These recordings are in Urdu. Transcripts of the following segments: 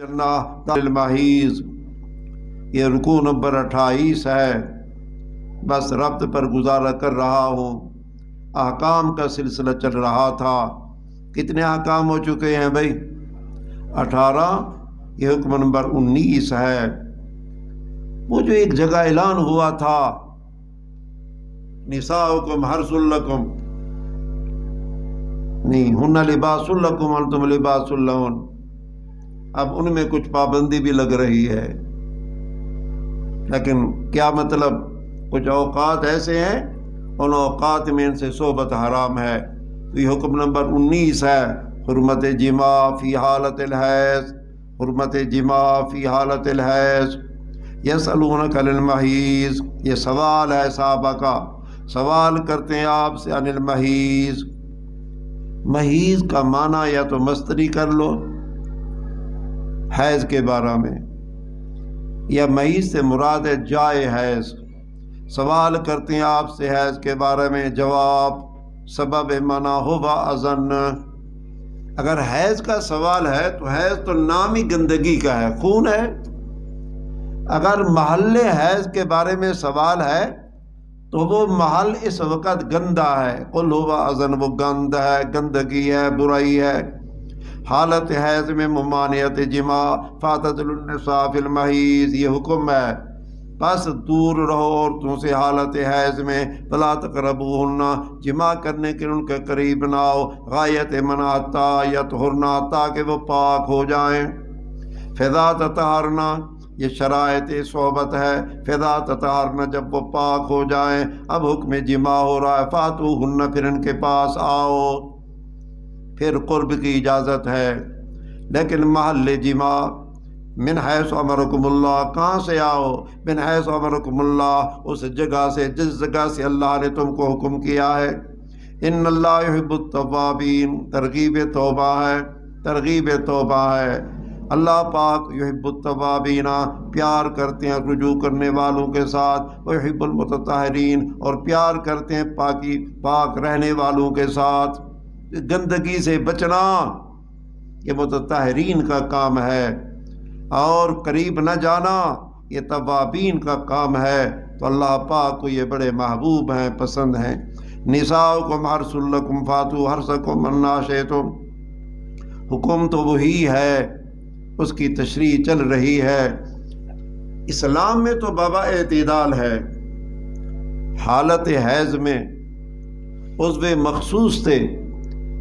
المحیض، یہ رکوع نمبر 28 ہے۔ بس ربط پر گزارا کر رہا ہوں، احکام کا سلسلہ چل رہا تھا۔ کتنے احکام ہو چکے ہیں بھائی؟ 18۔ یہ حکم نمبر 19 ہے۔ وہ جو ایک جگہ اعلان ہوا تھا نساؤکم حرث لکم، نہیں ہن لباس لکم انتم لباس لہن، اب ان میں کچھ پابندی بھی لگ رہی ہے، لیکن کیا مطلب؟ کچھ اوقات ایسے ہیں ان اوقات میں ان سے صحبت حرام ہے۔ تو یہ حکم نمبر 19 ہے، حرمت جماع فی حالت الحیض، حرمت جماع فی حالت الحیض۔ یسألونک عن المحیض، یہ سوال ہے صحابہ کا، سوال کرتے ہیں آپ سے عن المحیض۔ محیض کا معنی یا تو مصدری کر لو حیض کے بارے میں، یا محیض سے مراد ہے جائے حیض۔ سوال کرتے ہیں آپ سے حیض کے بارے میں، جواب سبب منع ہوا اذن۔ اگر حیض کا سوال ہے تو حیض تو نام ہی گندگی کا ہے، خون ہے۔ اگر محل حیض کے بارے میں سوال ہے تو وہ محل اس وقت گندا ہے، قل ہوا اذن، وہ گند ہے، گندگی ہے، برائی ہے۔ حالت حیض میں ممانعت جماع فاعتزلوا النساء فی المحیض، یہ حکم ہے، بس دور رہو عورتوں سے حالت حیض میں، فلا تقربوہن، جماع کرنے کے ان کے قریب نہ آؤ، غایت منع حتی یطہرن، تاکہ وہ پاک ہو جائیں۔ فاذا تطہرن، یہ شرائط صحبت ہے، فاذا تطہرن، جب وہ پاک ہو جائیں، اب حکم جماع ہو رہا ہے، فاتوہن، پھر ان کے پاس آؤ، پھر قرب کی اجازت ہے۔ لیکن محل جماع من حیث امرکم اللہ، کہاں سے آؤ؟ من حیث امرکم اللہ، اس جگہ سے جس جگہ سے اللہ نے تم کو حکم کیا ہے۔ ان اللہ یحب التوابین، ترغیب توبہ ہے، ترغیب توبہ ہے۔ اللہ پاک یحب التوابین، پیار کرتے ہیں رجوع کرنے والوں کے ساتھ، ویحب المتطہرین، اور پیار کرتے ہیں پاک رہنے والوں کے ساتھ۔ گندگی سے بچنا یہ متطہرین کا کام ہے، اور قریب نہ جانا یہ توابین کا کام ہے۔ تو اللہ پاک کو یہ بڑے محبوب ہیں، پسند ہیں۔ نساؤکم حرث لکم فاتوا حرثکم انا شئتم، حکم تو وہی ہے، اس کی تشریح چل رہی ہے۔ اسلام میں تو بابا اعتدال ہے۔ حالت حیض میں عضو مخصوص سے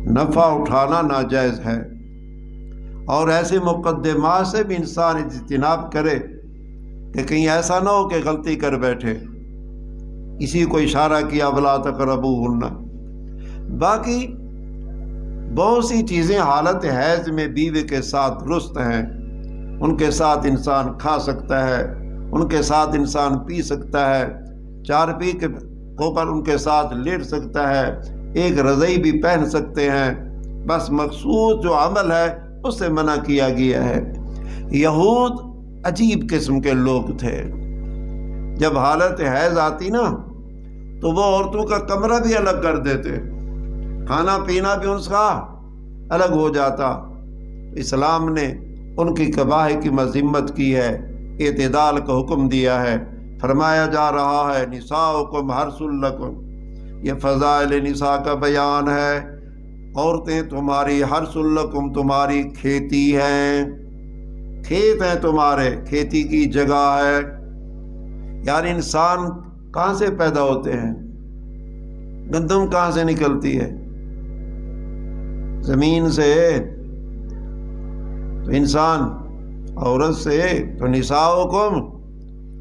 نفع اٹھانا ناجائز ہے، اور ایسے مقدمات سے بھی انسان اجتناب کرے کہ کہیں ایسا نہ ہو کہ غلطی کر بیٹھے۔ اسی کو اشارہ کیا ولا تقربوہن۔ باقی بہت سی چیزیں حالت حیض میں بیوی کے ساتھ درست ہیں، ان کے ساتھ انسان کھا سکتا ہے، ان کے ساتھ انسان پی سکتا ہے، چارپی کے اوپر ان کے ساتھ لیٹ سکتا ہے، ایک رضائی بھی پہن سکتے ہیں، بس مخصوص جو عمل ہے اس سے منع کیا گیا ہے۔ یہود عجیب قسم کے لوگ تھے، جب حالت حیض آتی نا تو وہ عورتوں کا کمرہ بھی الگ کر دیتے، کھانا پینا بھی ان کا الگ ہو جاتا۔ اسلام نے ان کی قباح کی مذمت کی ہے، اعتدال کا حکم دیا ہے۔ فرمایا جا رہا ہے نساؤکم حرث لکم، یہ فضائل نساء کا بیان ہے۔ عورتیں تمہاری حرث لکم، تمہاری کھیتی ہیں، کھیت ہیں تمہارے، کھیتی کی جگہ ہے۔ یعنی انسان کہاں سے پیدا ہوتے ہیں؟ گندم کہاں سے نکلتی ہے؟ زمین سے۔ تو انسان عورت سے، تو نساؤکم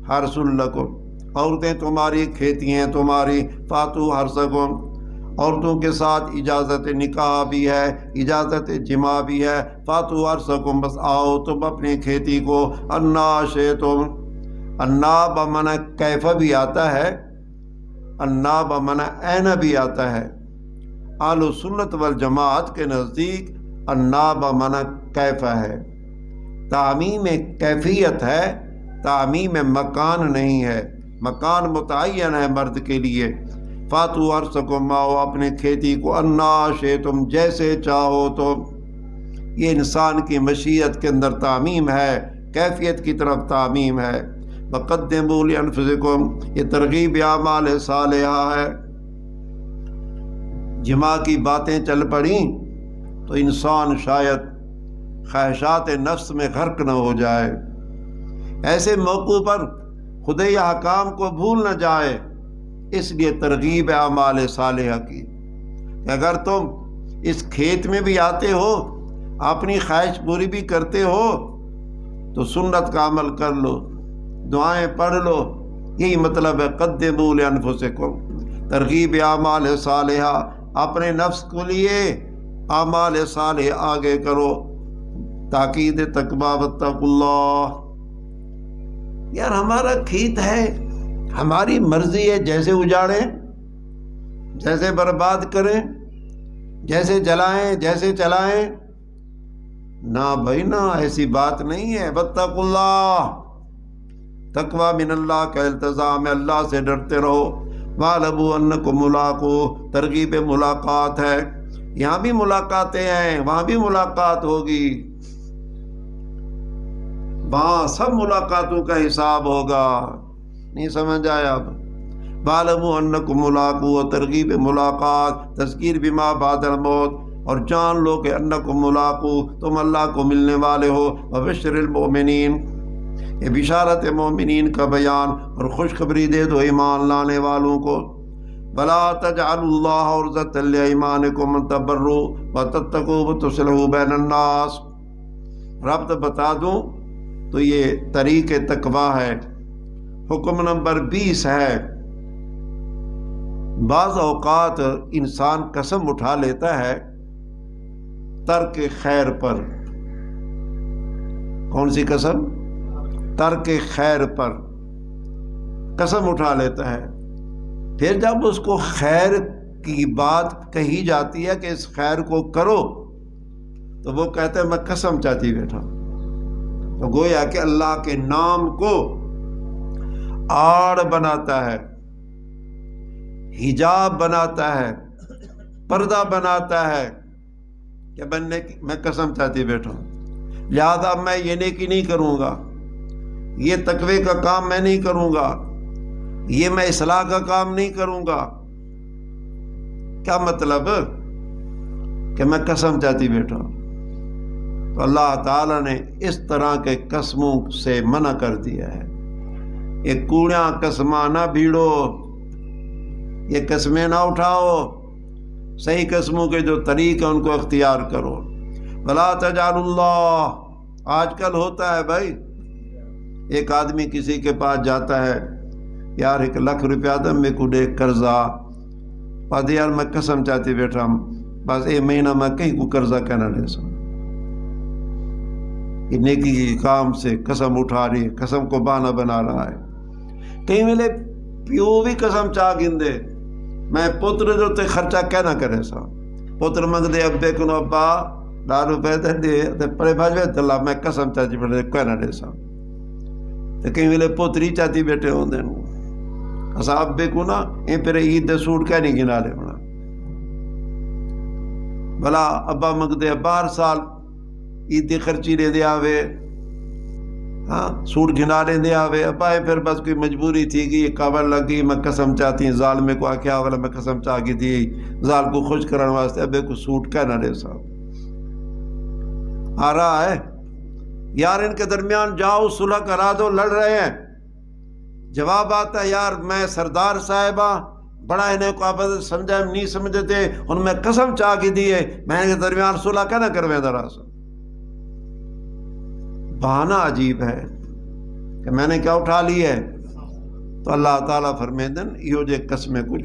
حرث لکم، عورتیں تمہاری کھیتی ہیں تمہاری، فاتوا حرثکم، عورتوں کے ساتھ اجازت نکاح بھی ہے، اجازت جماع بھی ہے، فاتوا حرثکم، بس آؤ تم اپنی کھیتی کو، انا شئتم، انا بمعنی کیف بھی آتا ہے، انا بمعنی این بھی آتا ہے۔ اہل سنت والجماعت کے نزدیک انا بمعنی کیف ہے، تعمیم کیفیت ہے، تعمیم مکان نہیں ہے، مکان متعین ہے مرد کے لیے۔ فاتوا حرثکم، آؤ اپنے کھیتی کو، انا شئتم، جیسے چاہو تم۔ یہ انسان کی مشیت کے اندر تعمیم ہے، کیفیت کی طرف تعمیم ہے۔ وقدموا لانفسکم، یہ ترغیب اعمال صالحہ ہے۔ جماع کی باتیں چل پڑیں تو انسان شاید خواہشات نفس میں غرق نہ ہو جائے، ایسے موقع پر خدائی احکام کو بھول نہ جائے، اس لیے ترغیب اعمال صالحہ کی کہ اگر تم اس کھیت میں بھی آتے ہو، اپنی خواہش پوری بھی کرتے ہو، تو سنت کا عمل کر لو، دعائیں پڑھ لو۔ یہی مطلب ہے قدموا لانفسکم، ترغیب اعمال صالحہ، اپنے نفس کو لیے اعمال صالح آگے کرو۔ تاکید تقویٰ واتقوا اللہ، یار ہمارا کھیت ہے، ہماری مرضی ہے، جیسے اجاڑیں، جیسے برباد کریں، جیسے جلائیں، جیسے چلائیں، نہ بھائی نہ، ایسی بات نہیں ہے۔ واتقوا اللہ، تقویٰ من اللہ کا التزام ہے، اللہ سے ڈرتے رہو۔ وَاعْلَمُوا أَنَّكُمْ مُلَاقُوهُ، ترغیب ملاقات ہے، یہاں بھی ملاقاتیں ہیں، وہاں بھی ملاقات ہوگی، وہاں سب ملاقاتوں کا حساب ہوگا۔ نہیں سمجھ آیا اب؟ وَاعْلَمُوا أَنَّكُمْ مُلَاقُوهُ، ترغیب ملاقات، تذکیر بما بعد الموت، اور جان لو کہ انکم ملاقوہ، تم اللہ کو ملنے والے ہو۔ وبشر المؤمنین، یہ بشارت مومنین کا بیان اور خوشخبری دے دو ایمان لانے والوں کو۔ ولا تجعلوا اللہ عرضۃ لایمانکم ان تبروا وتتقوا وتصلحوا بین الناس، ربط بتا دوں تو یہ طریق تقویٰ ہے۔ حکم نمبر 20 ہے، بعض اوقات انسان قسم اٹھا لیتا ہے ترک خیر پر۔ کون سی قسم؟ ترک خیر پر قسم اٹھا لیتا ہے، پھر جب اس کو خیر کی بات کہی جاتی ہے کہ اس خیر کو کرو، تو وہ کہتا ہے میں قسم چاہتی بیٹھا، تو گویا کہ اللہ کے نام کو آڑ بناتا ہے، حجاب بناتا ہے، پردہ بناتا ہے کہ میں قسم چاہتی بیٹھا ہوں، لہذا میں یہ نیکی نہیں کروں گا، یہ تقوی کا کام میں نہیں کروں گا، یہ میں اصلاح کا کام نہیں کروں گا۔ کیا مطلب؟ کہ میں قسم چاہتی بیٹھا ہوں۔ تو اللہ تعالیٰ نے اس طرح کے قسموں سے منع کر دیا ہے۔ یہ کوڑیاں قسماں نہ بھیڑو، یہ قسمیں نہ اٹھاؤ، صحیح قسموں کے جو طریق ہیں ان کو اختیار کرو۔ ولا تجعلوا اللہ، آج کل ہوتا ہے بھائی، ایک آدمی کسی کے پاس جاتا ہے، یار 1 لاکھ روپیہ دے میں کو دے قرضہ، پادی یار میں قسم چاہتی بیٹھا ہوں، بس ایک مہینہ میں کہیں کو قرضہ کہنا دے سو۔ یہ نیکی کے کام سے قسم اٹھا رہی ہے، قسم کو بہانہ بنا رہا ہے۔ کہیں ملے پیو بھی قسم چاہ گندے، میں پتر جو تے خرچہ کہنا کرے سا، پتر منگ دے ابے کو ابا 10 روپے دے پڑے بھاجوے تلا میں قسم چاہتی بیٹھے کہنا دے سا، تو کہیں ملے پوتری چاہتی بیٹھے ہوں دے اسا ابے کو نا این پھر عید دے سوٹ کہہ نہیں گنا لے بنا، بھلا ابا منگ دے 12 سال عید دی خرچی لے دے آوے، ہاں سوٹ گھنا لے دے آوے، ابا پھر بس کوئی مجبوری تھی گی، کابر لگ گئی، میں قسم چاہتی زال میں کو آکھیا والا میں قسم چاہ گئی تھی زال کو خوش کرنے واسطے ابے کو سوٹ کہنا دے صاحب آ رہا ہے۔ یار ان کے درمیان جاؤ صلح کرا دو، لڑ رہے ہیں، جواب آتا ہے یار میں سردار صاحبہ بڑا انہیں کو آپ سمجھا نہیں سمجھتے، ان میں قسم چاہ کی دیے، میں ان کے درمیان صلح کیا نہ کرویں ذرا سا۔ بہانہ عجیب ہے کہ میں نے کیا اٹھا لی ہے، تو اللہ تعالیٰ فرمیندن یہ جو قسمیں کو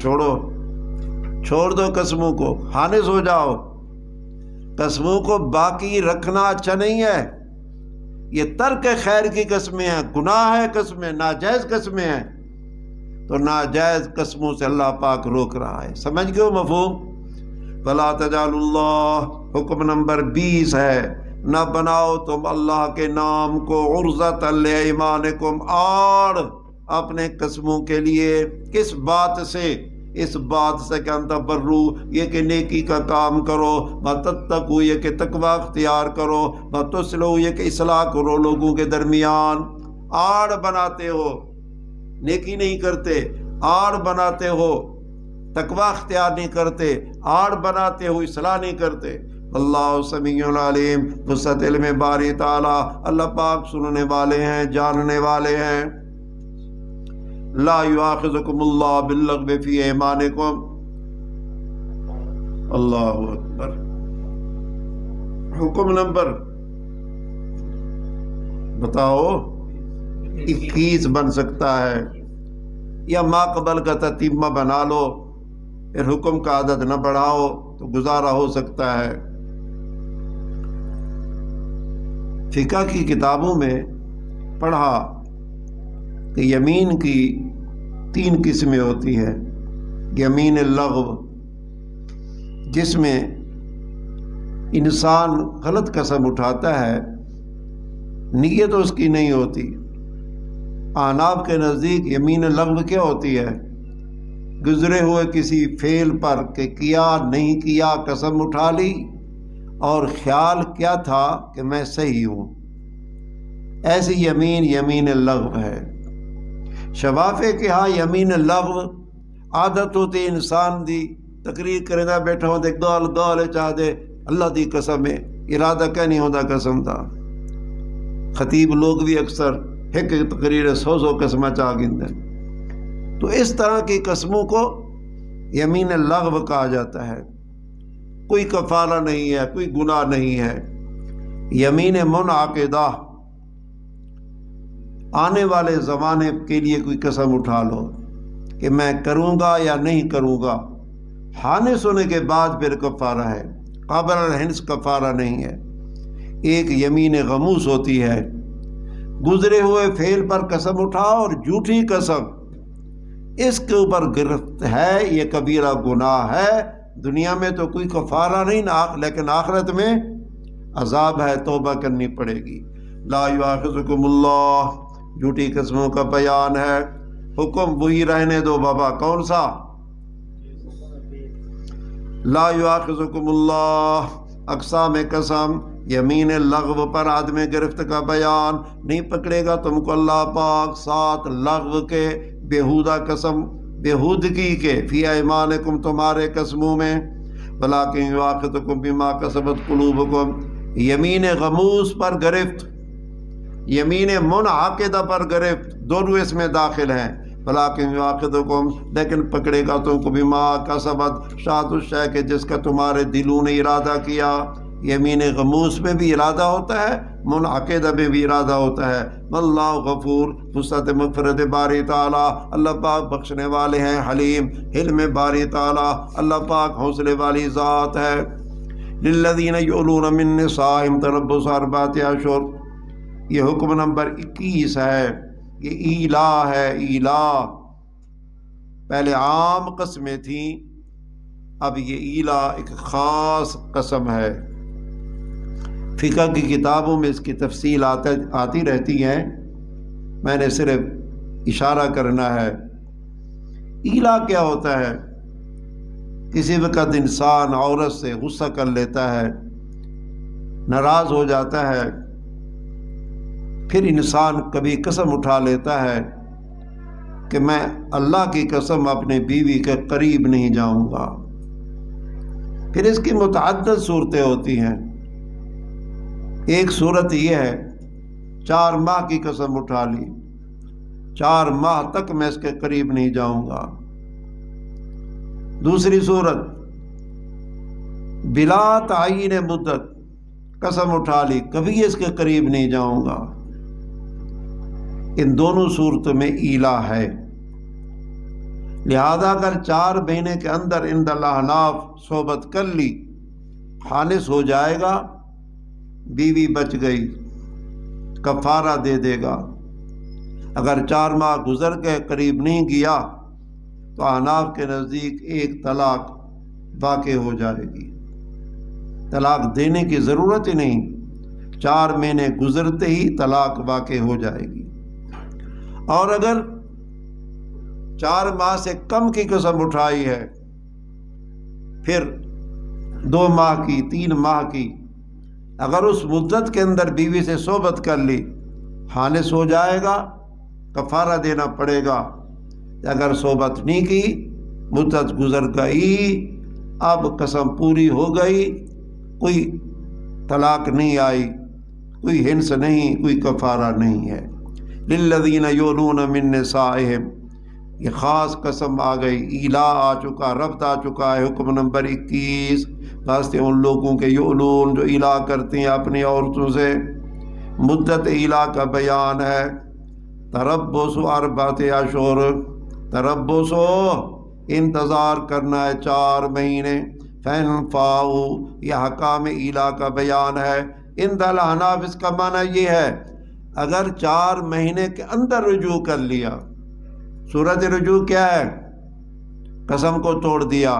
چھوڑ دو، قسموں کو خانص ہو جاؤ۔ قسموں کو باقی رکھنا اچھا نہیں ہے، یہ ترک خیر کی قسمیں ہیں، گناہ ہے قسمیں، ناجائز قسمیں ہیں، تو ناجائز قسموں سے اللہ پاک روک رہا ہے۔ سمجھ گئے ہو مفہوم؟ فلا تجعلوا اللہ، حکم نمبر 20 ہے، نہ بناؤ تم اللہ کے نام کو عرضۃ لایمانکم، آڑ اپنے قسموں کے لیے۔ کس بات سے؟ اس بات سے کہ انت برو، یہ کہ نیکی کا کام کرو، وتتقوا، یہ کہ تقوی اختیار کرو، وتصلحوا، یہ کہ اصلاح کرو لوگوں کے درمیان۔ آڑ بناتے ہو، نیکی نہیں کرتے، آڑ بناتے ہو، تقوی اختیار نہیں کرتے، آڑ بناتے ہو، اصلاح نہیں کرتے۔ اللہ سمیع علیم، وسعت علم باری تعالیٰ، اللہ پاک سننے والے ہیں، جاننے والے ہیں۔ لا یؤاخذکم اللہ باللغو فی ایمانکم، اللہ اکبر۔ حکم نمبر بتاؤ 21 بن سکتا ہے، یا ما قبل کا تتمہ بنا لو، پھر حکم کا عدد نہ بڑھاؤ تو گزارا ہو سکتا ہے۔ فقہ کی کتابوں میں پڑھا کہ یمین کی 3 قسمیں ہوتی ہیں۔ یمین اللغو، جس میں انسان غلط قسم اٹھاتا ہے، نیت اس کی نہیں ہوتی۔ احناف کے نزدیک یمین لغو کیا ہوتی ہے؟ گزرے ہوئے کسی فعل پر کہ کیا نہیں کیا قسم اٹھا لی، اور خیال کیا تھا کہ میں صحیح ہوں، ایسی یمین یمین لغو ہے۔ شفافے کہ ہاں یمین لغو عادت ہوتی انسان دی تقریر کرنا بیٹھا ہوں گال گال چاہ دے اللہ دی قسم ہے، ارادہ کیا نہیں ہوتا قسم تھا۔ خطیب لوگ بھی اکثر ایک تقریر 100 قسمہ چاہ گندے، تو اس طرح کی قسموں کو یمین لغو کہا جاتا ہے۔ کوئی کفارہ نہیں ہے، کوئی گناہ نہیں ہے۔ یمین منعقدہ، آنے والے زمانے کے لیے کوئی قسم اٹھا لو کہ میں کروں گا یا نہیں کروں گا، حانس ہونے کے بعد پھر کفارہ ہے، قابل الحنس کفارہ نہیں ہے۔ ایک یمین غموس ہوتی ہے، گزرے ہوئے فعل پر قسم اٹھاؤ اور جھوٹی قسم، اس کے اوپر گرفت ہے، یہ کبیرہ گناہ ہے۔ دنیا میں تو کوئی کفارہ نہیں، لیکن آخرت میں عذاب ہے، توبہ کرنی پڑے گی۔ لا یؤاخذکم اللہ، جھوٹی قسموں کا بیان ہے۔ حکم وہی رہنے دو بابا، کون سا؟ لا یؤاخذکم اللہ، اقسام قسم، یمین لغو پر عدم گرفت کا بیان۔ نہیں پکڑے گا تم کو اللہ پاک ساتھ لغو کے، بیہودہ قسم، بیہودگی کے، فی ایمانکم تمہارے قسموں میں، ولیکن یؤاخذکم بما کسبت قلوبکم، یمین غموس پر گرفت، یمین منعقدہ پر گرفت، دونوں اس میں داخل ہیں۔ ولیکن یؤاخذکم، لیکن پکڑے گا تم کو بما کسبت، شاید اس شے کے جس کا تمہارے دلوں نے ارادہ کیا۔ یمین غموس میں بھی ارادہ ہوتا ہے، منعقدہ میں بھی ارادہ ہوتا ہے۔ واللہ غفور، وسعت مغفرت باری تعالیٰ، اللہ پاک بخشنے والے ہیں، حلیم، حلم باری تعالیٰ، اللہ پاک حوصلے والی ذات ہے۔ للذین یؤلون من نسائہم تربص 4 اشہر، یہ حکم نمبر 21 ہے، یہ ایلا ہے، ایلا۔ پہلے عام قسمیں تھیں، اب یہ ایلا ایک خاص قسم ہے۔ فقہ کی کتابوں میں اس کی تفصیل آتی رہتی ہیں، میں نے صرف اشارہ کرنا ہے۔ ایلا کیا ہوتا ہے؟ کسی وقت انسان عورت سے غصہ کر لیتا ہے، ناراض ہو جاتا ہے، پھر انسان کبھی قسم اٹھا لیتا ہے کہ میں اللہ کی قسم اپنے بیوی کے قریب نہیں جاؤں گا۔ پھر اس کی متعدد صورتیں ہوتی ہیں۔ ایک صورت یہ ہے 4 ماہ کی قسم اٹھا لی، 4 ماہ تک میں اس کے قریب نہیں جاؤں گا۔ دوسری صورت بلا تعین مدت، قسم اٹھا لی کبھی اس کے قریب نہیں جاؤں گا۔ ان دونوں صورتوں میں ایلا ہے۔ لہذا اگر 4 مہینے کے اندر عند الاحناف صحبت کر لی، خالص ہو جائے گا، بیوی بچ گئی، کفارہ دے دے گا۔ اگر 4 ماہ گزر کے قریب نہیں گیا تو احناف کے نزدیک ایک طلاق واقع ہو جائے گی، طلاق دینے کی ضرورت ہی نہیں، 4 مہینے گزرتے ہی طلاق واقع ہو جائے گی۔ اور اگر 4 ماہ سے کم کی قسم اٹھائی ہے، پھر 2 ماہ کی، 3 ماہ کی، اگر اس مدت کے اندر بیوی سے صحبت کر لی خالص ہو جائے گا، کفارہ دینا پڑے گا۔ اگر صحبت نہیں کی، مدت گزر گئی، اب قسم پوری ہو گئی، کوئی طلاق نہیں آئی، کوئی ہنس نہیں، کوئی کفارہ نہیں ہے۔ للذین یولون من نسائہم، یہ خاص قسم آ گئی، ایلا آ چکا، ربط آ چکا ہے، حکم نمبر 21 واسطے ان لوگوں کے یولون جو ایلا کرتے ہیں اپنی عورتوں سے۔ مدت ایلا کا بیان ہے، تربص 4 اشہر، تربص انتظار کرنا ہے 4 مہینے، فَإِن فَاءُوا، یہ حکام ایلا کا بیان ہے۔ عند الاحناف اس کا معنی یہ ہے اگر 4 مہینے کے اندر رجوع کر لیا، صورت رجوع کیا ہے؟ قسم کو توڑ دیا،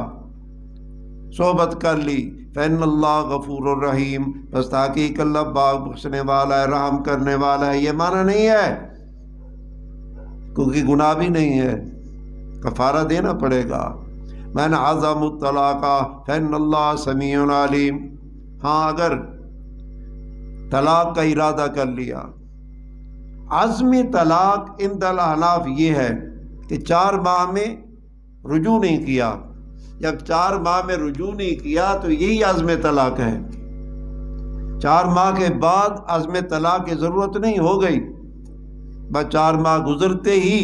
صحبت کر لی، فَإِنَّ اللَّهَ غَفُورٌ رَحِيمٌ، بس تحقیق اللہ باغ بخشنے والا ہے، رحم کرنے والا ہے۔ یہ معنی نہیں ہے کیونکہ گناہ بھی نہیں ہے، کفارہ دینا پڑے گا۔ مَنْ عَزَمُ الطَّلَاقَ فَإِنَّ اللَّهَ سَمِيعٌ عَلِيمٌ، ہاں اگر طلاق کا ارادہ کر لیا، عزمی طلاق عند الاحناف یہ ہے کہ 4 ماہ میں رجوع نہیں کیا، جب 4 ماہ میں رجوع نہیں کیا تو یہی عزم طلاق ہے۔ 4 ماہ کے بعد عزم طلاق کی ضرورت نہیں، ہو گئی، بس 4 ماہ گزرتے ہی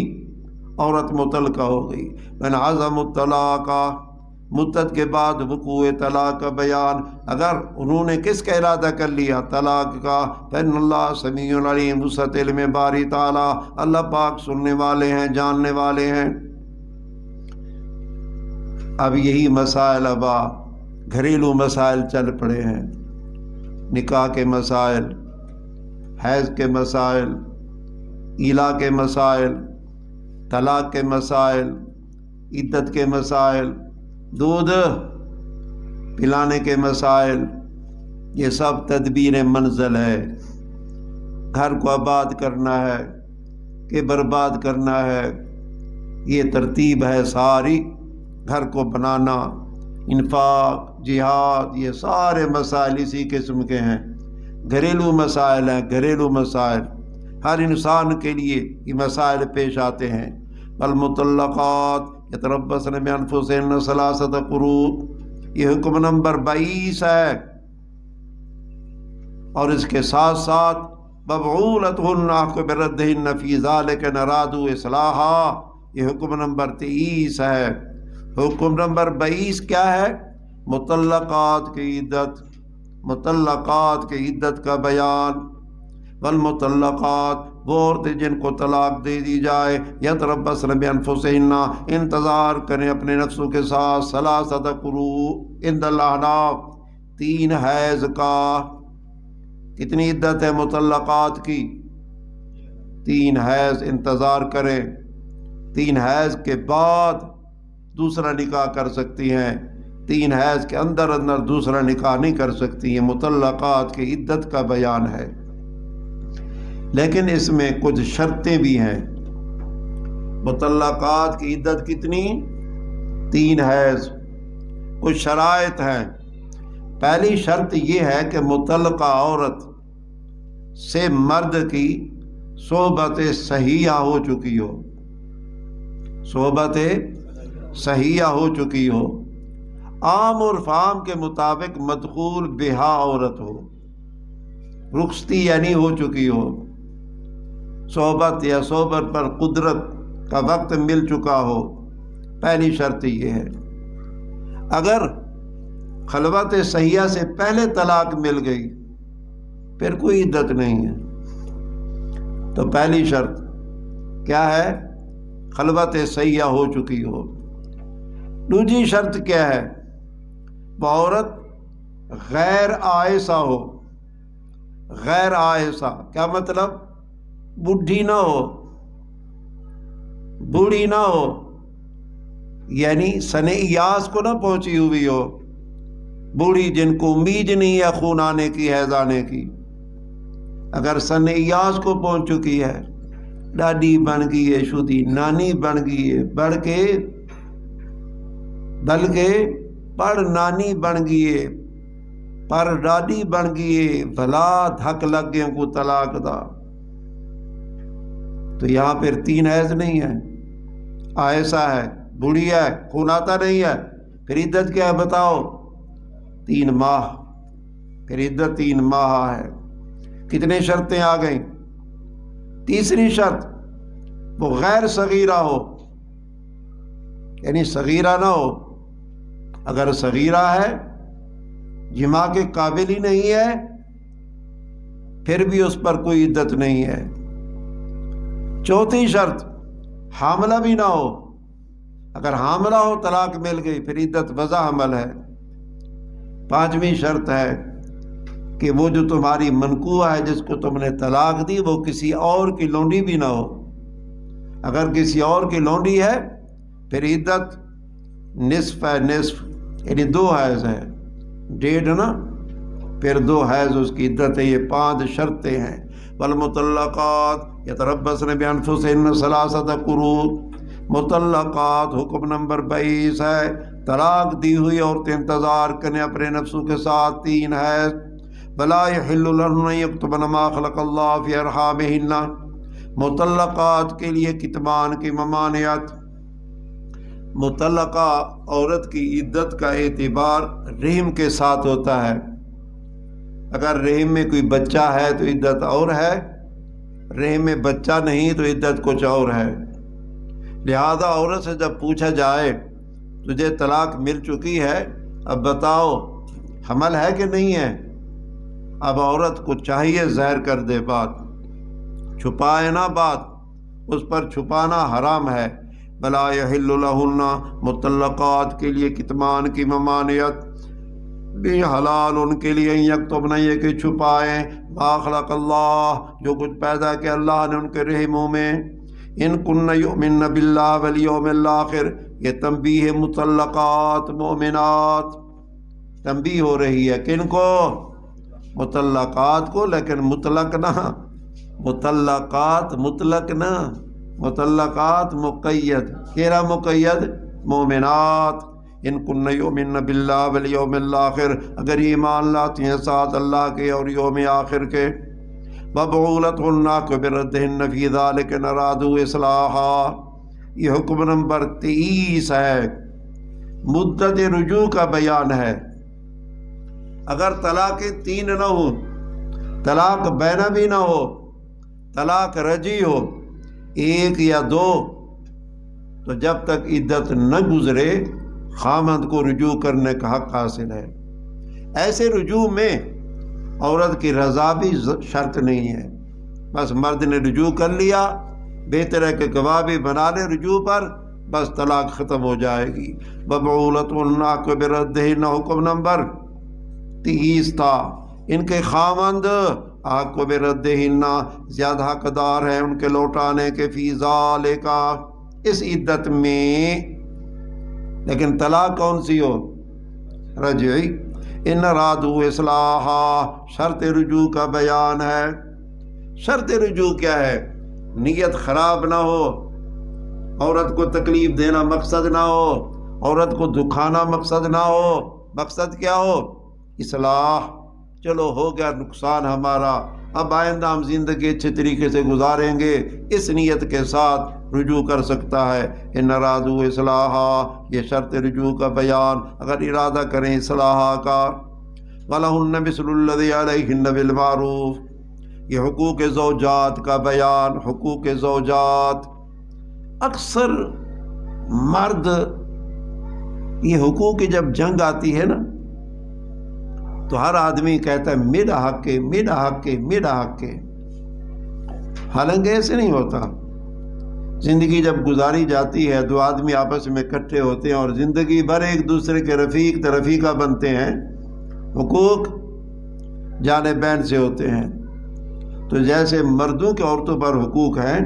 عورت مطلقہ ہو گئی۔ من عزم الطلاق، مدت کے بعد وقوع طلاق کا بیان، اگر انہوں نے کس کا ارادہ کر لیا؟ طلاق کا۔ فإن اللہ سمیع علیم، وسعت علم باری تعالیٰ، اللہ پاک سننے والے ہیں، جاننے والے ہیں۔ اب یہی مسائل اب گھریلو مسائل چل پڑے ہیں، نکاح کے مسائل، حیض کے مسائل، ایلا کے مسائل، طلاق کے مسائل، عدت کے مسائل، دودھ پلانے کے مسائل، یہ سب تدبیر منزل ہے۔ گھر کو آباد کرنا ہے کہ برباد کرنا ہے، یہ ترتیب ہے ساری۔ گھر کو بنانا، انفاق، جہاد، یہ سارے مسائل اسی قسم کے ہیں، گھریلو مسائل ہیں، گھریلو مسائل۔ ہر انسان کے لیے یہ مسائل پیش آتے ہیں۔ والمطلقات یتربصن بانفسہن 3 قروء، یہ حکم نمبر 22 ہے، اور اس کے ساتھ ساتھ ببعولتہن احق بردہن فی ذلک ان ارادوا اصلاحا، یہ حکم نمبر 23 ہے۔ حکم نمبر 22 کیا ہے؟ مطلقات کی عدت، مطلقات کی عدت کا بیان۔ والمطلقات، وہ عورتیں جن کو طلاق دے دی جائے، یتربصن بانفسہن، انتظار کریں اپنے نفسوں کے ساتھ، 3 قروء عند الاحناف، 3 حیض کا۔ کتنی عدت ہے مطلقات کی؟ 3 حیض انتظار کریں، 3 حیض کے بعد دوسرا نکاح کر سکتی ہیں، 3 حیض کے اندر دوسرا نکاح نہیں کر سکتی ہیں۔ مطلقات کی عدت کا بیان ہے، لیکن اس میں کچھ شرطیں بھی ہیں۔ مطلقات کی عدت کتنی؟ 3 حیض۔ کچھ شرائط ہیں۔ پہلی شرط یہ ہے کہ مطلقہ عورت سے مرد کی صحبت صحیحہ ہو چکی ہو، صحبت صحیحہ ہو چکی ہو، عام عرف عام کے مطابق مدخول بہا عورت ہو، رخصتی یعنی ہو چکی ہو، صحبت یا صحبت پر قدرت کا وقت مل چکا ہو۔ پہلی شرط یہ ہے۔ اگر خلوت صحیحہ سے پہلے طلاق مل گئی پھر کوئی عدت نہیں ہے۔ تو پہلی شرط کیا ہے؟ خلوت صحیحہ ہو چکی ہو۔ دوسری شرط کیا ہے؟ وہ عورت غیر آئسہ ہو۔ غیر آئسہ کیا مطلب؟ بڈھی نہ ہو، بوڑھی نہ ہو، یعنی سن ایاس کو نہ پہنچی ہوئی ہو، بوڑھی جن کو امید نہیں ہے خون آنے کی، حیض آنے کی۔ اگر سن ایاس کو پہنچ چکی ہے ڈاڈی بن گئی ہے، شدی نانی بن گئی ہے، بلکہ پڑھ نانی بن گئی ہے، پر ڈاڈی بن گئی ہے، بھلا دھک لگ گئے کو طلاق دا۔ تو یہاں پھر 3 حیض نہیں ہے، آئسہ ہے، بوڑھی ہے، خون آتا نہیں ہے، پھر عدت کیا ہے بتاؤ؟ 3 ماہ، پھر عدت 3 ماہ ہے۔ کتنے شرطیں آ گئیں؟ تیسری شرط وہ غیر صغیرہ ہو، یعنی صغیرہ نہ ہو۔ اگر صغیرہ ہے، جماع کے قابل ہی نہیں ہے، پھر بھی اس پر کوئی عدت نہیں ہے۔ چوتھی شرط حاملہ بھی نہ ہو، اگر حاملہ ہو طلاق مل گئی پھر عدت وضع حمل ہے۔ 5ویں شرط ہے کہ وہ جو تمہاری منکوہ ہے جس کو تم نے طلاق دی وہ کسی اور کی لونڈی بھی نہ ہو۔ اگر کسی اور کی لونڈی ہے پھر عدت نصف ہے، نصف یعنی 2 حیض ہے، 1.5 نا، پھر 2 حیض اس کی عدت ہے۔ یہ 5 شرطیں ہیں۔ والمطلقات یتربصن بانفسہن 3 قروء، مطلقات حکم نمبر 22 ہے، طلاق دی ہوئی عورتیں انتظار کریں اپنے نفسوں کے ساتھ 3 حیض۔ ولا یحل لہن ان یکتمن ما خلق اللہ فی ارحامہن، مطلقات کے لیے کتمان کی ممانعت۔ مطلقہ عورت کی عدت کا اعتبار رحم کے ساتھ ہوتا ہے۔ اگر رحم میں کوئی بچہ ہے تو عدت اور ہے، رحم میں بچہ نہیں تو عدت کچھ اور ہے۔ لہذا عورت سے جب پوچھا جائے تجھے طلاق مل چکی ہے اب بتاؤ حمل ہے کہ نہیں ہے، اب عورت کو چاہیے ظاہر کر دے بات، چھپائے نہ بات، اس پر چھپانا حرام ہے۔ بلا یحل لہن، مطلقات کے لیے کتمان کی ممانعت بھی حلال ان کے لیے یکتمن یہ کہ چھپائیں ما خلق اللہ جو کچھ پیدا کیا اللہ نے ان کے رحموں میں۔ ان کن یؤمن باللہ والیوم الآخر، یہ تنبیہ مطلقات مومنات، تنبیہ ہو رہی ہے کن کو؟ مطلقات کو، لیکن مطلق نہ، مطلقات مطلق نہ، مطلقات مقید، کیرا مقید؟ مومنات۔ ان کن یؤمن باللہ والیوم الآخر، اگر ایمان لاتی ہیں ساتھ اللہ کے اور یوم آخر کے۔ وبعولتہن بردہن فی ذلک ان ارادوا اصلاحا، یہ حکم نمبر 23 ہے، مدت رجوع کا بیان ہے۔ اگر طلاق 3 نہ ہو، طلاق بینہ بھی نہ ہو، طلاق رجعی ہو 1 یا 2، تو جب تک عدت نہ گزرے خامند کو رجوع کرنے کا حق حاصل ہے۔ ایسے رجوع میں عورت کی رضا بھی شرط نہیں ہے، بس مرد نے رجوع کر لیا، بہتر ہے کہ گواہ بھی بنا لے رجوع پر، بس طلاق ختم ہو جائے گی۔ وبعولتہن بردہن حکم نمبر 23 تھا، ان کے خامند آقو بردہن زیادہ حقدار ہیں ان کے لوٹانے کے فی ذالک، اس عدت میں۔ لیکن طلاق کون سی ہو؟ رجعی۔ ان ارادوا اصلاحا، شرط رجوع کا بیان ہے۔ شرط رجوع کیا ہے؟ نیت خراب نہ ہو، عورت کو تکلیف دینا مقصد نہ ہو، عورت کو دکھانا مقصد نہ ہو، مقصد کیا ہو؟ اصلاح۔ چلو ہو گیا نقصان ہمارا، اب آئندہ ہم زندگی اچھے طریقے سے گزاریں گے، اس نیت کے ساتھ رجوع کر سکتا ہے۔ ان ارادوا اصلاحا، یہ شرط رجوع کا بیان، اگر ارادہ کریں اصلاح کا۔ وَلَهُنَّ مِثْلُ الَّذِي عَلَيْهِنَّ بِالْمَعْرُوفِ، یہ حقوق زوجات کا بیان۔ حقوق زوجات، اکثر مرد یہ حقوق کی جب جنگ آتی ہے نا تو ہر آدمی کہتا ہے میرا حق ہے، میرا حق ہے، میرا حق ہے، حالانکہ ایسے نہیں ہوتا۔ زندگی جب گزاری جاتی ہے 2 آدمی آپس میں اکٹھے ہوتے ہیں اور زندگی بھر ایک دوسرے کے رفیق رفیقہ بنتے ہیں، حقوق جانبین سے ہوتے ہیں۔ تو جیسے مردوں کے عورتوں پر حقوق ہیں،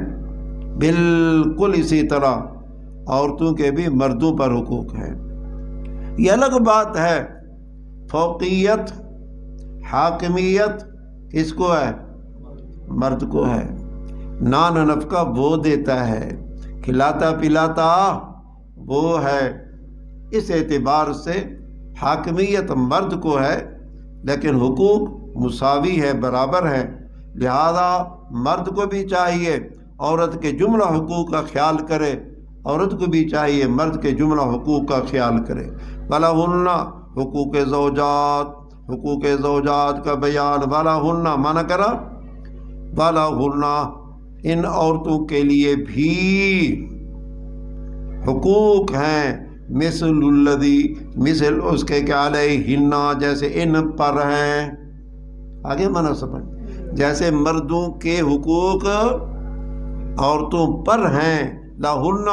بالکل اسی طرح عورتوں کے بھی مردوں پر حقوق ہیں۔ یہ الگ بات ہے، فوقیت، حاکمیت کس کو ہے؟ مرد کو ہے۔ نان نفقہ وہ دیتا ہے، کھلاتا پلاتا وہ ہے۔ اس اعتبار سے حاکمیت مرد کو ہے، لیکن حقوق مساوی ہے، برابر ہے۔ لہذا مرد کو بھی چاہیے عورت کے جملہ حقوق کا خیال کرے، عورت کو بھی چاہیے مرد کے جملہ حقوق کا خیال کرے۔ وَلَهُنَّ حقوق زوجات، حقوق زوجات کا بیان۔ وَلَهُنَّ مانا کرا وَلَهُنَّ ان عورتوں کے لیے بھی حقوق ہیں، مثل الذی مثل اس کے کہ علیہن جیسے ان پر ہیں۔ آگے مانا سمجھ، جیسے مردوں کے حقوق عورتوں پر ہیں، لہن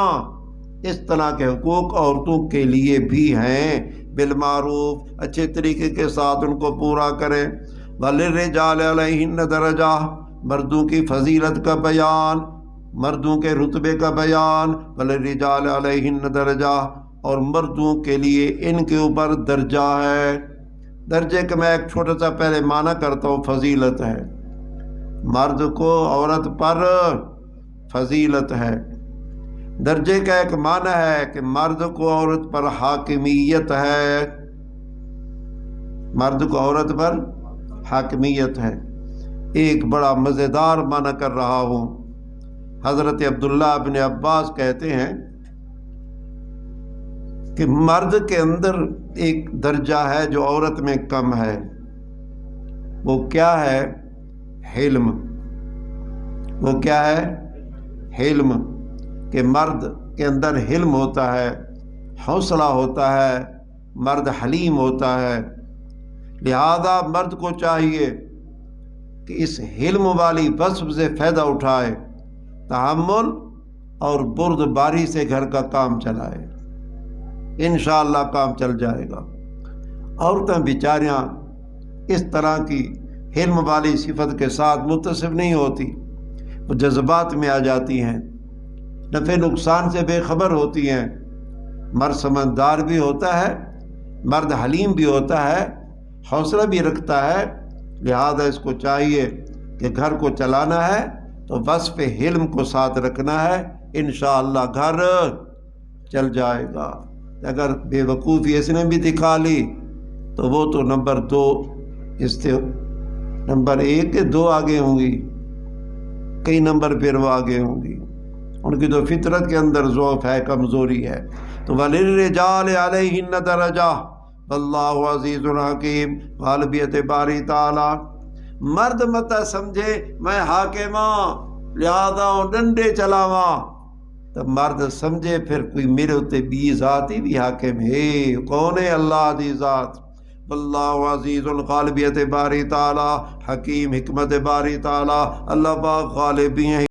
اس طرح کے حقوق عورتوں کے لیے بھی ہیں، بالمعروف اچھے طریقے کے ساتھ ان کو پورا کریں۔ وَلِلرِّجَالِ عَلَيْهِنَّ درجہ مردوں کی فضیلت کا بیان، مردوں کے رتبے کا بیان۔ وَلِلرِّجَالِ عَلَيْهِنَّ درجہ اور مردوں کے لیے ان کے اوپر درجہ ہے۔ درجے کا میں ایک چھوٹا سا پہلے معنی کرتا ہوں، فضیلت ہے، مرد کو عورت پر فضیلت ہے۔ درجے کا ایک معنی ہے کہ مرد کو عورت پر حاکمیت ہے، مرد کو عورت پر حاکمیت ہے۔ ایک بڑا مزیدار معنی کر رہا ہوں۔ حضرت عبداللہ بن عباس کہتے ہیں کہ مرد کے اندر ایک درجہ ہے جو عورت میں کم ہے، وہ کیا ہے؟ حلم۔ وہ کیا ہے؟ حلم، کہ مرد کے اندر حلم ہوتا ہے، حوصلہ ہوتا ہے، مرد حلیم ہوتا ہے۔ لہذا مرد کو چاہیے کہ اس حلم والی وصف سے فائدہ اٹھائے، تحمل اور بردباری سے گھر کا کام چلائے، انشاءاللہ کام چل جائے گا۔ عورتیں بیچاریاں اس طرح کی حلم والی صفت کے ساتھ متصف نہیں ہوتی، وہ جذبات میں آ جاتی ہیں، نفع نقصان سے بے خبر ہوتی ہیں۔ مرد سمجھدار بھی ہوتا ہے، مرد حلیم بھی ہوتا ہے، حوصلہ بھی رکھتا ہے۔ لہذا اس کو چاہیے کہ گھر کو چلانا ہے تو وصف حلم کو ساتھ رکھنا ہے، انشاءاللہ گھر چل جائے گا۔ اگر بے وقوفی اس نے بھی دکھا لی تو وہ تو نمبر 2 اس سے نمبر 1 کے 2 آگے ہوں گی، کئی نمبر پھر وہ آگے ہوں گی، ان کی تو فطرت کے اندر ضعف ہے، کمزوری ہے۔ تو وَلِلرِّجَالِ عَلَيْهِنَّ درجہ واللہ عزیز حکیم۔ غالبیت باری تعالیٰ، مرد مت سمجھے میں حاکم ہاں لہذا ڈنڈے چلاواں، تو مرد سمجھے پھر کوئی میرے اتے بھی ذاتی بھی حاکم ہے، کون ہے؟ اللہ دی ذات۔ واللہ عزیز، غالبیت باری تعالیٰ، حکیم حکمت باری تعالیٰ، اللہ پاک غالب بھی ہیں۔